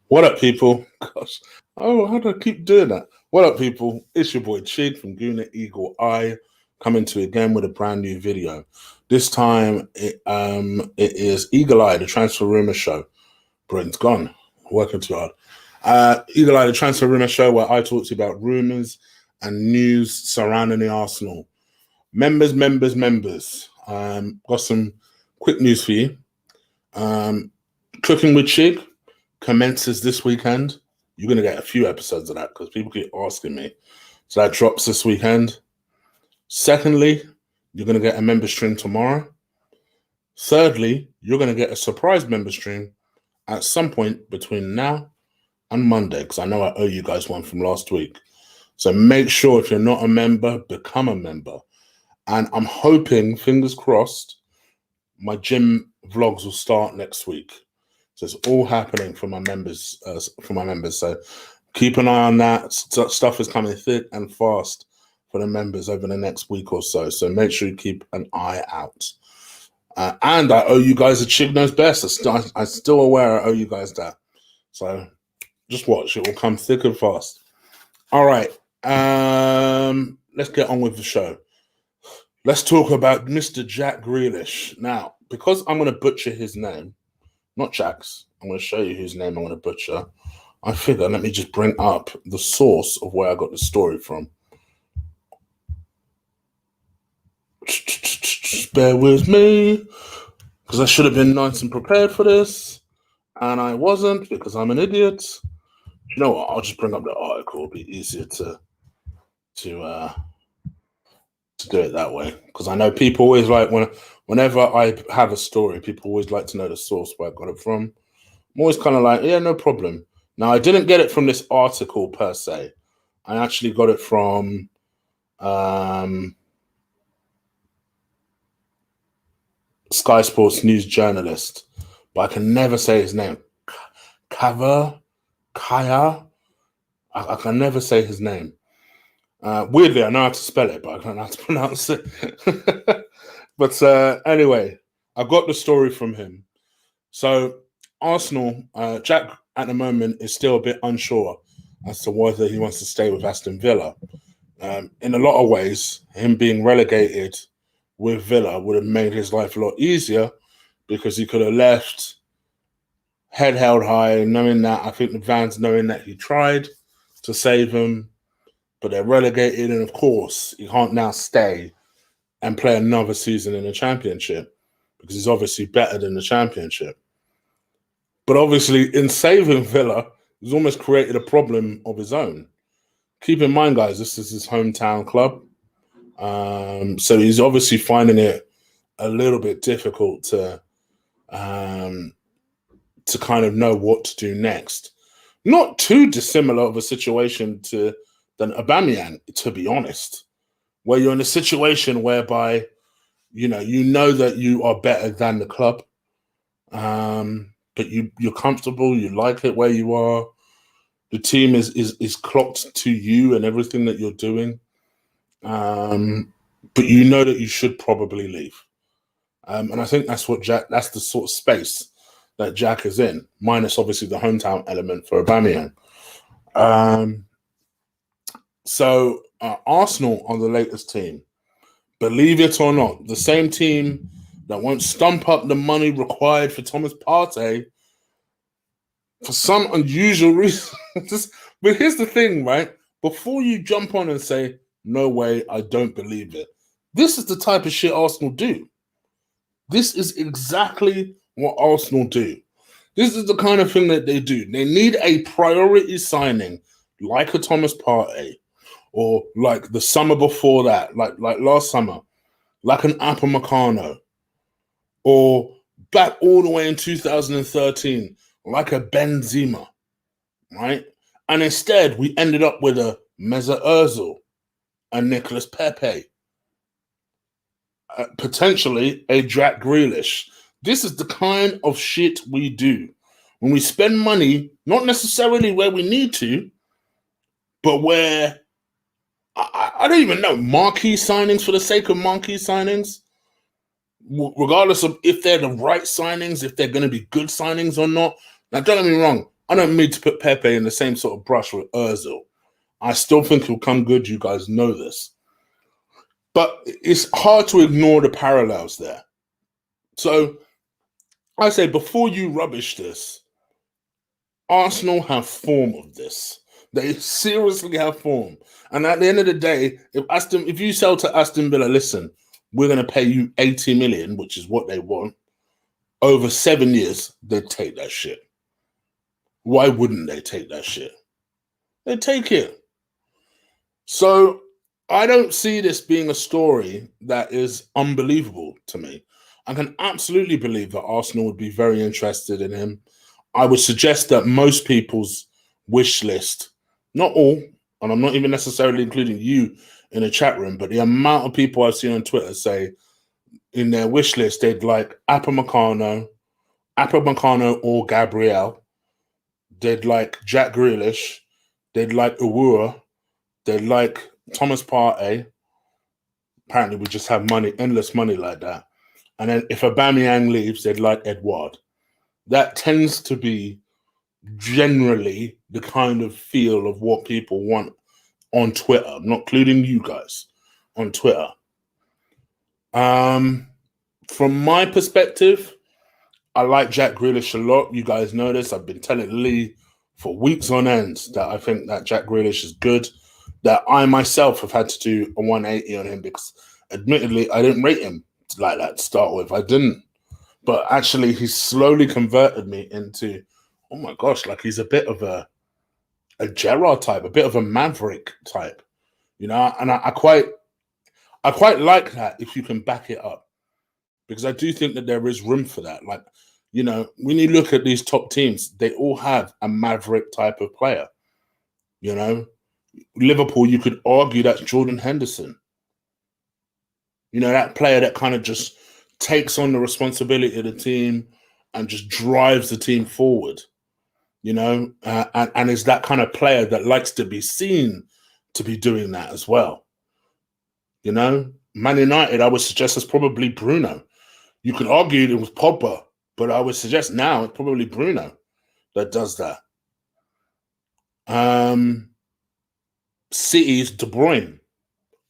What up, people? Gosh, oh, how do I keep doing that? What up, people? It's your boy Chid from Guna Eagle Eye, coming to you again with a brand new video. This time, it is Eagle Eye, the transfer rumor show. Britain's gone, working too hard. Eagle Eye, the transfer rumor show, where I talk to you about rumors and news surrounding the Arsenal. Members. Got some quick news for you. Cooking with Chig commences this weekend. You're going to get a few episodes of that because people keep asking me. So that drops this weekend. Secondly, you're going to get a member stream tomorrow. Thirdly, you're going to get a surprise member stream at some point between now and Monday, because I know I owe you guys one from last week. So make sure, if you're not a member, become a member. And I'm hoping, fingers crossed, my gym vlogs will start next week. So it's all happening for my members. So keep an eye on that. Stuff is coming thick and fast for the members over the next week or so. So make sure you keep an eye out. And I owe you guys a Chig Knows Best. I'm still aware I owe you guys that. So just watch. It will come thick and fast. All right. Let's get on with the show. Let's talk about Mr. Jack Grealish. Now, because I'm going to butcher his name, not Jack's, I'm going to show you whose name I'm going to butcher. I figure, let me just bring up the source of where I got the story from. Bear with me, because I should have been nice and prepared for this, and I wasn't, because I'm an idiot. You know what? I'll just bring up the article. It'll be easier to do it that way, because I know people always like, whenever I have a story, people always like to know the source where I got it from. I'm always kind of like, yeah, no problem. Now, I didn't get it from this article per se. I actually got it from Sky Sports news journalist, but I can never say his name. Kaya? I can never say his name. Weirdly, I know how to spell it, but I don't know how to pronounce it. But anyway, I got the story from him. So Arsenal, Jack at the moment is still a bit unsure as to whether he wants to stay with Aston Villa. In a lot of ways, him being relegated with Villa would have made his life a lot easier, because he could have left head held high, knowing that, I think the fans knowing that he tried to save him, but they're relegated, and of course he can't now stay and play another season in the Championship, because he's obviously better than the Championship. But obviously, in saving Villa, he's almost created a problem of his own. Keep in mind, guys, this is his hometown club. So he's obviously finding it a little bit difficult to kind of know what to do next. Not too dissimilar of a situation than Aubameyang, to be honest, where you're in a situation whereby you know that you are better than the club, but you're comfortable, you like it where you are. The team is clocked to you and everything that you're doing, but you know that you should probably leave. And I think that's the sort of space that Jack is in, minus obviously the hometown element for Aubameyang. So Arsenal are the latest team. Believe it or not, the same team that won't stump up the money required for Thomas Partey for some unusual reason. But here's the thing, right? Before you jump on and say, no way, I don't believe it, this is the type of shit Arsenal do. This is exactly what Arsenal do. This is the kind of thing that they do. They need a priority signing, like a Thomas Partey, or like the summer before that, like last summer, like an Upamecano, or back all the way in 2013, like a Benzema, right? And instead, we ended up with a Mesut Ozil, a Nicolas Pepe, potentially a Jack Grealish. This is the kind of shit we do. When we spend money, not necessarily where we need to, but where, I don't even know, marquee signings for the sake of marquee signings, regardless of if they're the right signings, if they're going to be good signings or not. Now, don't get me wrong, I don't mean to put Pepe in the same sort of brush with Ozil. I still think he'll come good. You guys know this. But it's hard to ignore the parallels there. So I say, before you rubbish this, Arsenal have form of this. They seriously have form. And at the end of the day, if you sell to Aston Villa, listen, we're going to pay you 80 million, which is what they want, over 7 years, they'd take that shit. Why wouldn't they take that shit? They'd take it. So I don't see this being a story that is unbelievable to me. I can absolutely believe that Arsenal would be very interested in him. I would suggest that most people's wish list, not all, and I'm not even necessarily including you in a chat room, but the amount of people I've seen on Twitter say in their wish list they'd like Upamecano or Gabriel, they'd like Jack Grealish, they'd like Abour, they'd like Thomas Partey. Apparently, we just have money, endless money like that. And then if Aubameyang leaves, they'd like Edouard. That tends to be generally the kind of feel of what people want on Twitter. I'm not including you guys on Twitter. From my perspective, I like Jack Grealish a lot. You guys know this. I've been telling Lee for weeks on end that I think that Jack Grealish is good, that I myself have had to do a 180 on him because admittedly I didn't rate him like that to start with. I didn't. But actually he's slowly converted me into, oh my gosh, like he's a bit of a Gerrard type, a bit of a Maverick type, you know, and I quite like that if you can back it up, because I do think that there is room for that. Like, you know, when you look at these top teams, they all have a Maverick type of player, you know. Liverpool, you could argue that's Jordan Henderson. You know, that player that kind of just takes on the responsibility of the team and just drives the team forward, you know, and is that kind of player that likes to be seen to be doing that as well. You know, Man United, I would suggest, is probably Bruno. You could argue it was Pogba, but I would suggest now it's probably Bruno that does that. City's De Bruyne.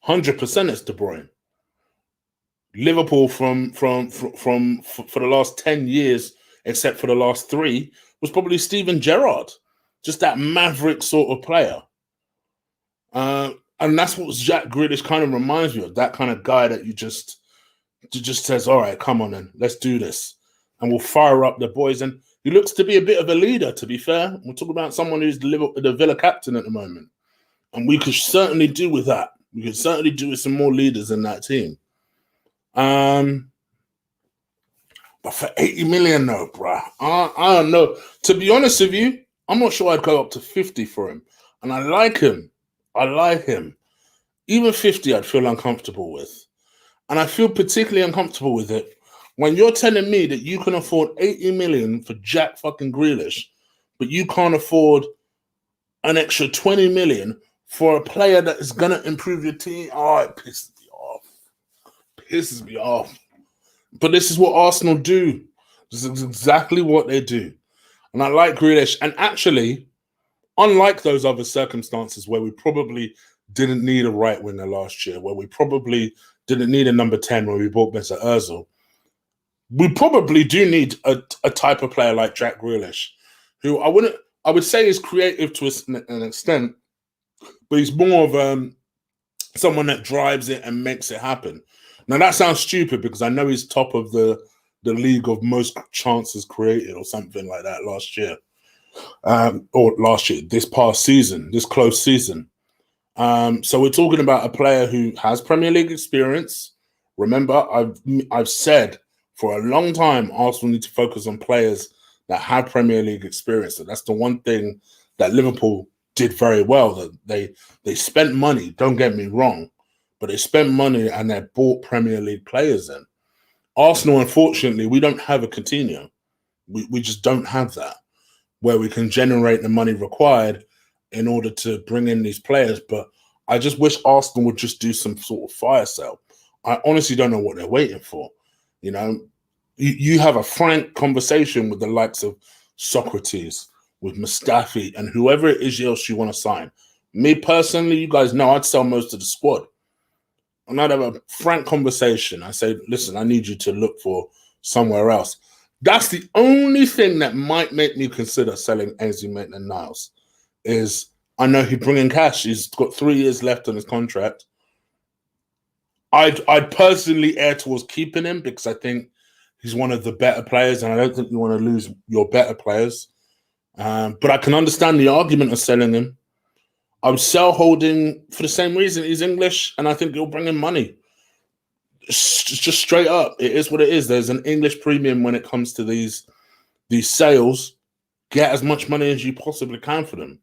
100% it's De Bruyne. Liverpool for the last 10 years, except for the last 3, was probably Steven Gerrard. Just that maverick sort of player. And that's what Jack Grealish kind of reminds me of, that kind of guy that you just says, all right, come on then, let's do this. And we'll fire up the boys. And he looks to be a bit of a leader, to be fair. We're talking about someone who's the Villa captain at the moment. And we could certainly do with that. We could certainly do with some more leaders in that team. But for 80 million, no, bruh. I don't know. To be honest with you, I'm not sure I'd go up to 50 for him. And I like him. Even 50, I'd feel uncomfortable with. And I feel particularly uncomfortable with it when you're telling me that you can afford 80 million for Jack fucking Grealish, but you can't afford an extra 20 million for a player that is going to improve your team. Oh, it pisses me off. But this is what Arsenal do. This is exactly what they do. And I like Grealish. And actually, unlike those other circumstances where we probably didn't need a right winger last year, where we probably didn't need a number 10 when we bought Mr. Ozil, we probably do need a type of player like Jack Grealish, who I would say is creative to an extent, but he's more of someone that drives it and makes it happen. Now, that sounds stupid because I know he's top of the league of most chances created or something like that last year. This past season, this close season. So we're talking about a player who has Premier League experience. Remember, I've said for a long time, Arsenal need to focus on players that have Premier League experience. So that's the one thing that Liverpool did very well. That they spent money, don't get me wrong, but they spent money and they bought Premier League players in. Arsenal, unfortunately, we don't have a Coutinho. We just don't have that, where we can generate the money required in order to bring in these players. But I just wish Arsenal would just do some sort of fire sale. I honestly don't know what they're waiting for. You know, you have a frank conversation with the likes of Socrates, with Mustafi and whoever it is else you want to sign. Me personally, you guys know I'd sell most of the squad. And I'd have a frank conversation. I say, listen, I need you to look for somewhere else. That's the only thing that might make me consider selling Ainsley Maitland-Niles is I know he'd bring in cash. He's got 3 years left on his contract. I'd personally err towards keeping him because I think he's one of the better players, and I don't think you want to lose your better players. But I can understand the argument of selling him. I would sell Holding for the same reason. He's English, and I think he'll bring in money. Just straight up, it is what it is. There's an English premium when it comes to these sales. Get as much money as you possibly can for them.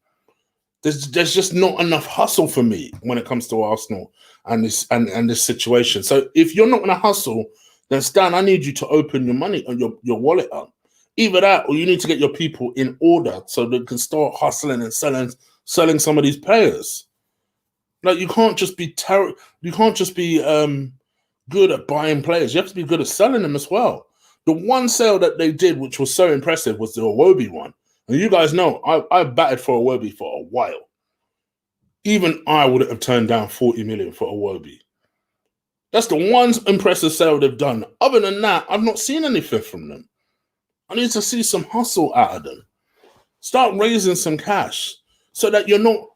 There's just not enough hustle for me when it comes to Arsenal and this situation. So if you're not going to hustle, then Stan, I need you to open your money and your wallet up. Either that, or you need to get your people in order so they can start hustling and selling some of these players. Like you can't just be good at buying players. You have to be good at selling them as well. The one sale that they did, which was so impressive, was the Iwobi one. And you guys know, I batted for Iwobi for a while. Even I would have turned down 40 million for Iwobi. That's the one impressive sale they've done. Other than that, I've not seen anything from them. I need to see some hustle out of them. Start raising some cash so that you're not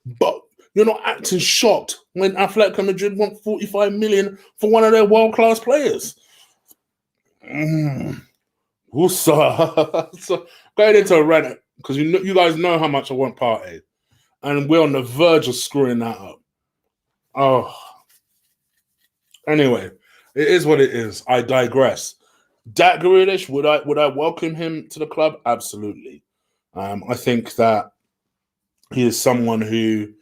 acting shocked when Atletico Madrid want 45 million for one of their world-class players. So going into a rant, because you guys know how much I want Partey. And we're on the verge of screwing that up. Oh. Anyway, it is what it is. I digress. Jack Grealish, would I welcome him to the club? Absolutely. I think that he is someone who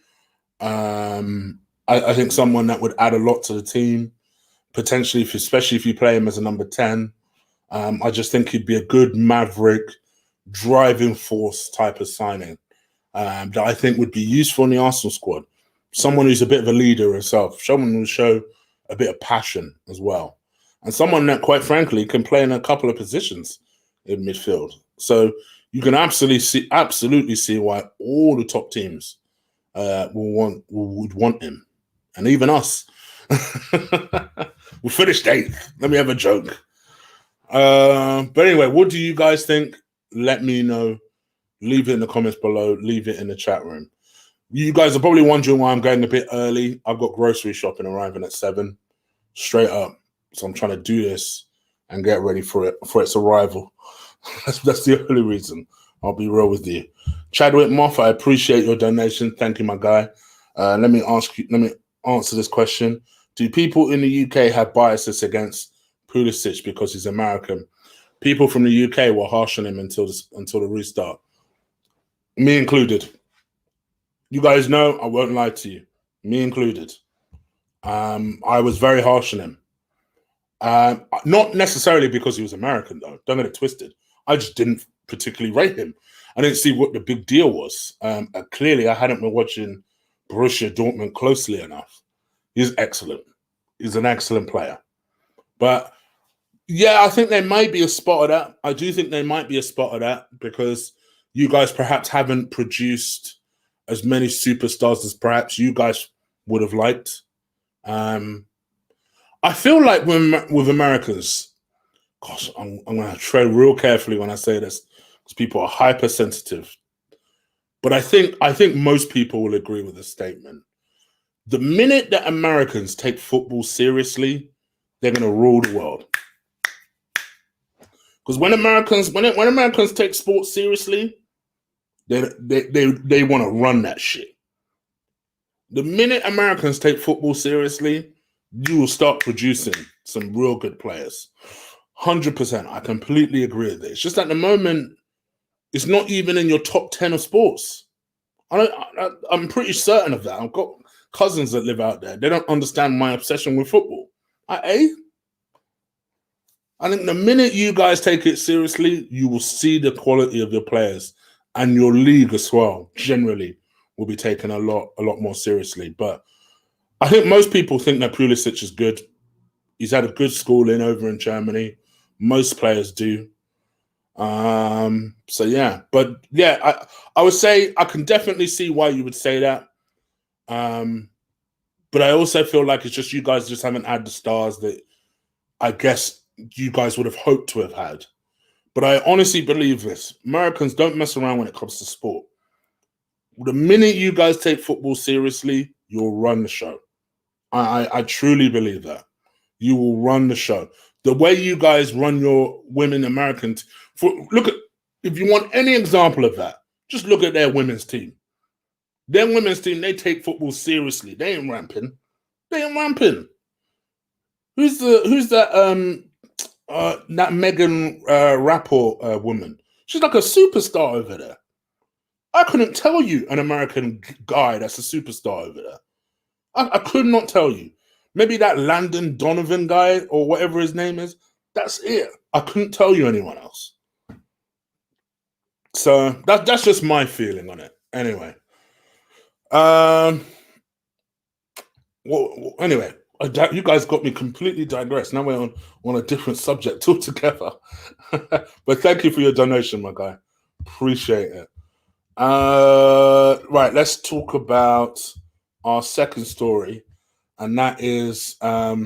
I think someone that would add a lot to the team, potentially, especially if you play him as a number 10. I just think he'd be a good maverick, driving force type of signing that I think would be useful in the Arsenal squad. Someone who's a bit of a leader himself, someone who will show a bit of passion as well, and someone that, quite frankly, can play in a couple of positions in midfield. So you can absolutely see why all the top teams would want him, and even us. We finished 8th. Let me have a joke. But anyway, what do you guys think? Let me know. Leave it in the comments below. Leave it in the chat room. You guys are probably wondering why I'm going a bit early. I've got grocery shopping arriving at 7, straight up. So I'm trying to do this and get ready for its arrival. That's the only reason. I'll be real with you. Chadwick Moff, I appreciate your donation. Thank you, my guy. Let me answer this question. Do people in the UK have biases against Pulisic because he's American? People from the UK were harsh on him until the restart. Me included. You guys know, I won't lie to you. Me included. I was very harsh on him. Not necessarily because he was American, though. Don't get it twisted. I just didn't particularly rate him. I didn't see what the big deal was. Clearly, I hadn't been watching Borussia Dortmund closely enough. He's excellent. He's an excellent player. But, yeah, I think there might be a spot of that. I do think there might be a spot of that because you guys perhaps haven't produced as many superstars as perhaps you guys would have liked. I feel like with Americans, gosh, I'm going to tread real carefully when I say this because people are hypersensitive. But I think most people will agree with this statement. The minute that Americans take football seriously, they're going to rule the world. Because when Americans take sports seriously, they want to run that shit. The minute Americans take football seriously, you will start producing some real good players. 100%. I completely agree with this. It's just at the moment, it's not even in your top 10 of sports. I'm pretty certain of that. I've got cousins that live out there. They don't understand my obsession with football. I think the minute you guys take it seriously, you will see the quality of your players, and your league as well, generally, will be taken a lot more seriously. But I think most people think that Pulisic is good. He's had a good schooling over in Germany. Most players do. So yeah, but yeah, I would say I can definitely see why you would say that. But I also feel like it's just you guys just haven't had the stars that I guess you guys would have hoped to have had. But I honestly believe this: Americans don't mess around when it comes to sport. The minute you guys take football seriously, you'll run the show. I truly believe that you will run the show. The way you guys run your women Americans, look at if you want any example of that, just look at their women's team. Their women's team, they take football seriously. They ain't ramping. They ain't ramping. Who's that Megan Rapport woman? She's like a superstar over there. I couldn't tell you an American guy that's a superstar over there. I could not tell you. Maybe that Landon Donovan guy or whatever his name is. That's it. I couldn't tell you anyone else. So that's just my feeling on it. Anyway. Well, anyway, you guys got me completely digressed. Now we're on a different subject altogether. But thank you for your donation, my guy. Appreciate it. Right, let's talk about our second story, and that is let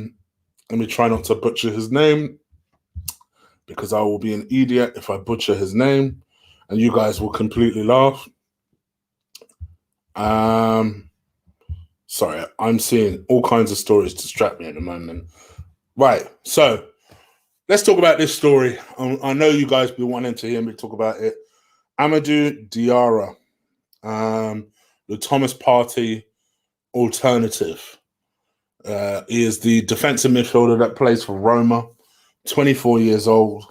me try not to butcher his name because I will be an idiot if I butcher his name, and you guys will completely laugh. Sorry, I'm seeing all kinds of stories distract me at the moment. Right, so let's talk about this story. I know you guys be wanting to hear me talk about it. Amadou Diawara, the Thomas Partey alternative. He is the defensive midfielder that plays for Roma, 24 years old.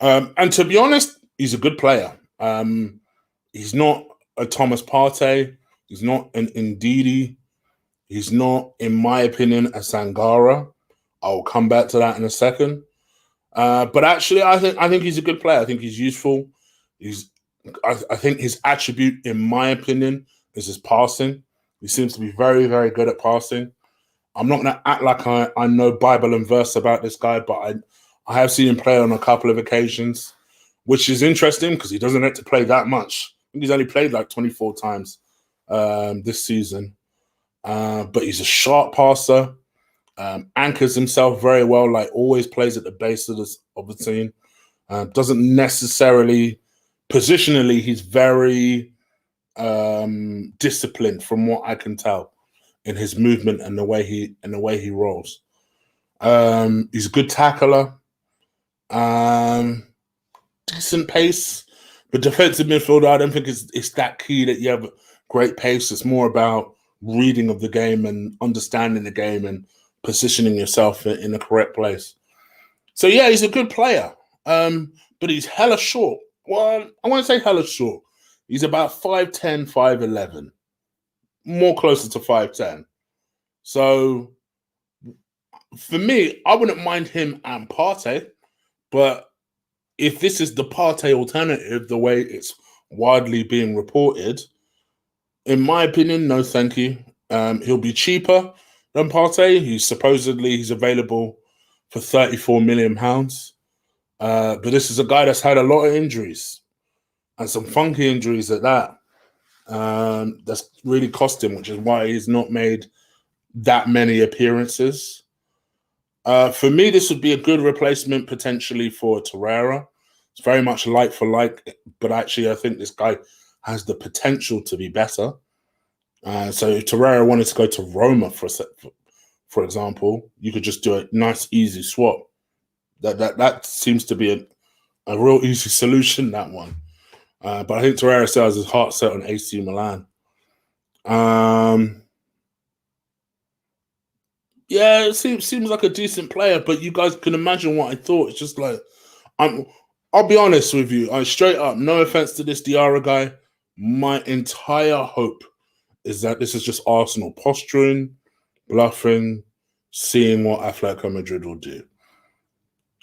And to be honest, he's a good player. He's not a Thomas Partey. He's not an Ndidi. He's not, in my opinion, a Sangara. I'll come back to that in a second. But actually, I think he's a good player. I think he's useful. I think his attribute, in my opinion, is his passing. He seems to be very, very good at passing. I'm not going to act like I know Bible and verse about this guy, but I have seen him play on a couple of occasions, which is interesting because he doesn't have to play that much. I think he's only played like 24 times this season. But he's a sharp passer, anchors himself very well, like always plays at the base of the team. Doesn't necessarily, positionally, he's very disciplined from what I can tell in his movement and the way he rolls. He's a good tackler, decent pace, but defensive midfielder, I don't think it's that key that you have great pace. It's more about reading of the game and understanding the game and positioning yourself in the correct place. So yeah, he's a good player, but he's hella short. Well, I won't say hella short. He's about 5'10", 5'11", more closer to 5'10". So for me, I wouldn't mind him and Partey, but if this is the Partey alternative, the way it's widely being reported, in my opinion, no thank you. He'll be cheaper than Partey. He's available for £34 million. But this is a guy that's had a lot of injuries and some funky injuries at that. That's really cost him, which is why he's not made that many appearances. For me, this would be a good replacement potentially for Torreira. It's very much like for like, but actually I think this guy has the potential to be better. So if Torreira wanted to go to Roma, for example, you could just do a nice, easy swap. That seems to be a real easy solution, that one. But I think Torreira still has his heart set on AC Milan. Yeah, it seems like a decent player, but you guys can imagine what I thought. It's just like, I'll be honest with you. Straight up, no offense to this Diawara guy, my entire hope is that this is just Arsenal posturing, bluffing, seeing what Atletico Madrid will do.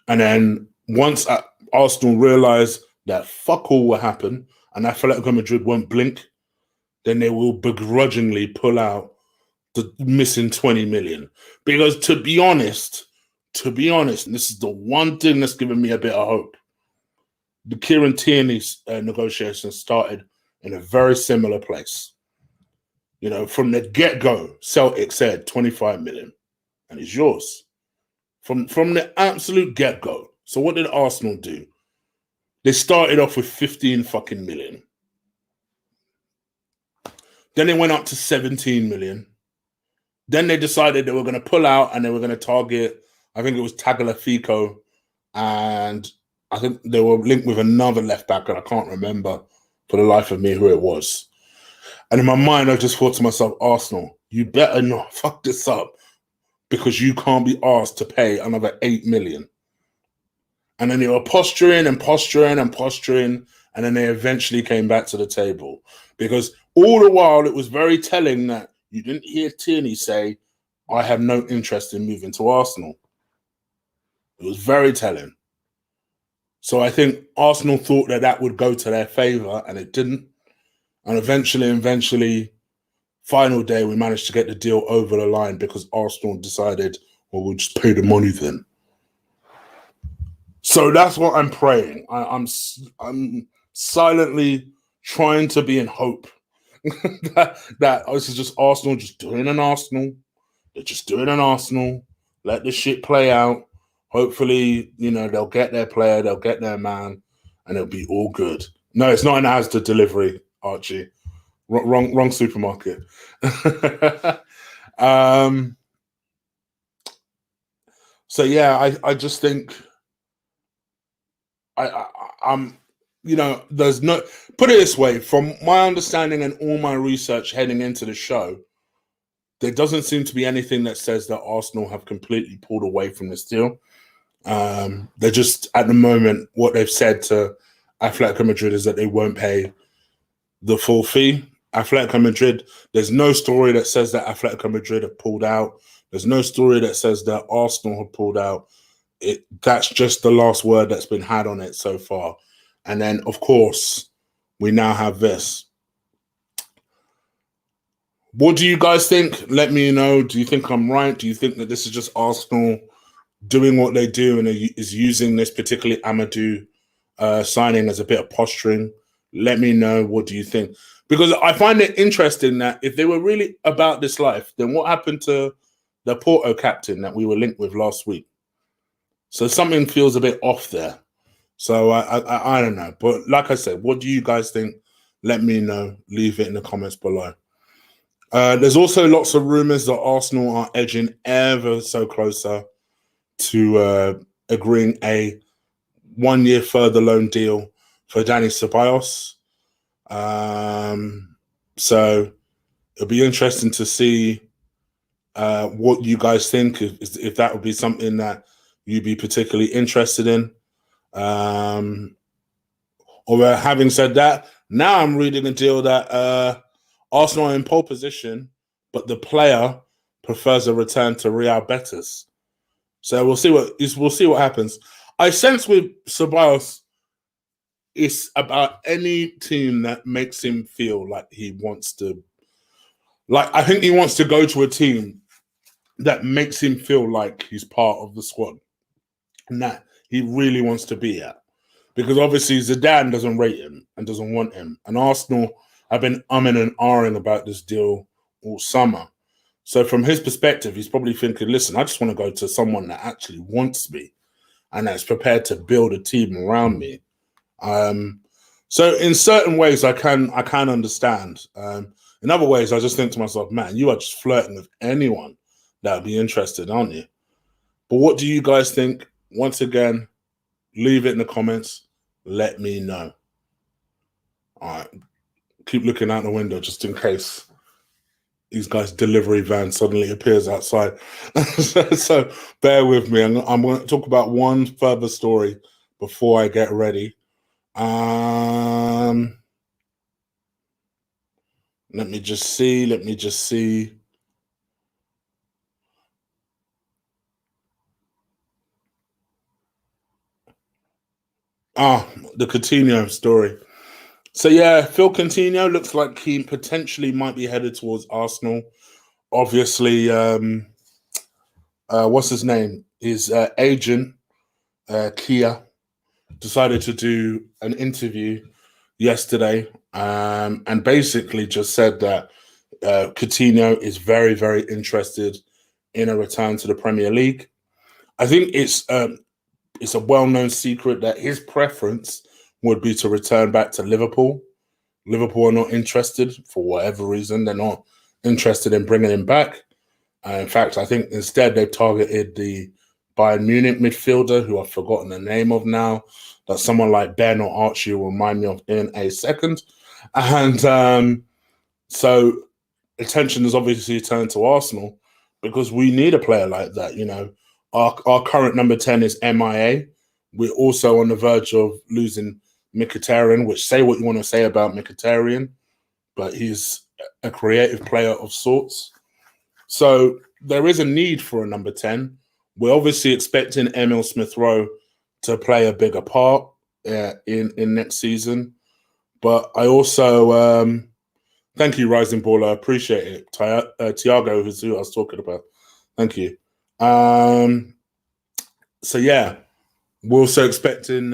And then once Arsenal realise that fuck all will happen and Atletico Madrid won't blink, then they will begrudgingly pull out the missing 20 million. Because to be honest, and this is the one thing that's given me a bit of hope, the Kieran Tierney negotiations started in a very similar place. You know, from the get-go, Celtic said 25 million, and it's yours. From the absolute get-go. So what did Arsenal do? They started off with 15 fucking million. Then it went up to 17 million. Then they decided they were going to pull out and they were going to target, I think it was Tagliafico, and I think they were linked with another left back, and I can't remember for the life of me who it was. And in my mind, I just thought to myself, Arsenal, you better not fuck this up, because you can't be asked to pay another 8 million. And then they were posturing, and then they eventually came back to the table. Because all the while, it was very telling that you didn't hear Tierney say, I have no interest in moving to Arsenal. It was very telling. So I think Arsenal thought that that would go to their favour, and it didn't. And eventually, final day, we managed to get the deal over the line because Arsenal decided, well, we'll just pay the money then. So that's what I'm praying. I'm silently trying to be in hope that this is just Arsenal just doing an Arsenal. They're just doing an Arsenal. Let the shit play out. Hopefully, you know, they'll get their player, they'll get their man, and it'll be all good. No, it's not an Asda delivery, Archie. Wrong supermarket. So yeah, I just think I'm, you know, there's no, put it this way, from my understanding and all my research heading into the show, there doesn't seem to be anything that says that Arsenal have completely pulled away from this deal. They're just, at the moment, what they've said to Atletico Madrid is that they won't pay the full fee. Atletico Madrid, there's no story that says that Atletico Madrid have pulled out. There's no story that says that Arsenal have pulled out. That's just the last word that's been had on it so far. And then, of course, we now have this. What do you guys think? Let me know. Do you think I'm right? Do you think that this is just Arsenal doing what they do and is using this particularly Amadou signing as a bit of posturing? Let me know. What do you think? Because I find it interesting that if they were really about this life, then what happened to the Porto captain that we were linked with last week? So something feels a bit off there. So I don't know. But like I said, what do you guys think? Let me know. Leave it in the comments below. There's also lots of rumours that Arsenal are edging ever so closer to agreeing a 1 year further loan deal for Dani Ceballos. So it'll be interesting to see what you guys think, if that would be something that you'd be particularly interested in. Or having said that, now I'm reading a deal that Arsenal are in pole position, but the player prefers a return to Real Betis. So we'll see what happens. I sense with Ceballos, it's about any team that makes him feel like he wants to. Like, I think he wants to go to a team that makes him feel like he's part of the squad and that he really wants to be at. Because obviously Zidane doesn't rate him and doesn't want him. And Arsenal have been umming and ahhing about this deal all summer. So from his perspective, he's probably thinking, listen, I just want to go to someone that actually wants me and that's prepared to build a team around me. So in certain ways, I can understand. In other ways, I just think to myself, man, you are just flirting with anyone that would be interested, aren't you? But what do you guys think? Once again, leave it in the comments. Let me know. All right. Keep looking out the window just in case these guys' delivery van suddenly appears outside. So bear with me. I'm going to talk about one further story before I get ready. Let me just see. The Coutinho story. So yeah, Phil Coutinho looks like he potentially might be headed towards Arsenal. Obviously, what's his name? His agent, Kia, decided to do an interview yesterday, and basically just said that Coutinho is very, very interested in a return to the Premier League. I think it's a well-known secret that his preference would be to return back to Liverpool. Liverpool are not interested for whatever reason. They're not interested in bringing him back. In fact, I think instead they've targeted the Bayern Munich midfielder, who I've forgotten the name of now, that someone like Ben or Archie will remind me of in a second. And so attention is obviously turned to Arsenal because we need a player like that. You know, our current number 10 is MIA. We're also on the verge of losing Mkhitaryan, which say what you want to say about Mkhitaryan, but he's a creative player of sorts. So there is a need for a number 10. We're obviously expecting Emil Smith-Rowe to play a bigger part in next season. But I also, thank you, Rising Baller. I appreciate it. Tiago, who's who I was talking about. Thank you. So, yeah, we're also expecting,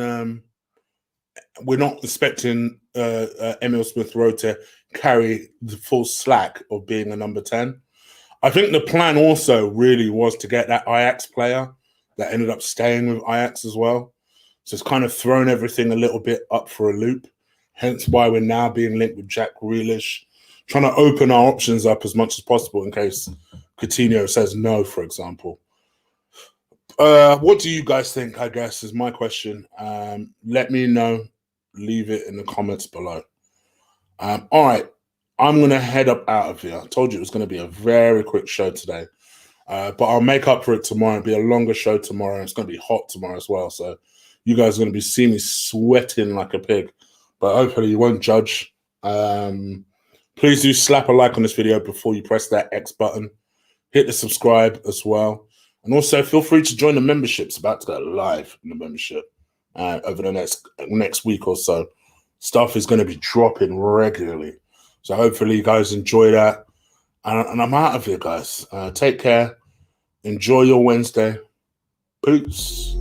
we're not expecting Emil Smith-Rowe to carry the full slack of being a number 10. I think the plan also really was to get that Ajax player that ended up staying with Ajax as well. So it's kind of thrown everything a little bit up for a loop. Hence why we're now being linked with Jack Grealish, trying to open our options up as much as possible in case Coutinho says no, for example. What do you guys think, I guess, is my question. Let me know. Leave it in the comments below. All right. I'm going to head up out of here. I told you it was going to be a very quick show today. But I'll make up for it tomorrow. It'll be a longer show tomorrow. It's going to be hot tomorrow as well. So you guys are going to be seeing me sweating like a pig. But hopefully you won't judge. Please do slap a like on this video before you press that X button. Hit the subscribe as well. And also feel free to join the membership. It's about to go live in the membership over the next week or so. Stuff is going to be dropping regularly. So hopefully you guys enjoy that. And I'm out of here, guys. Take care. Enjoy your Wednesday. Peace.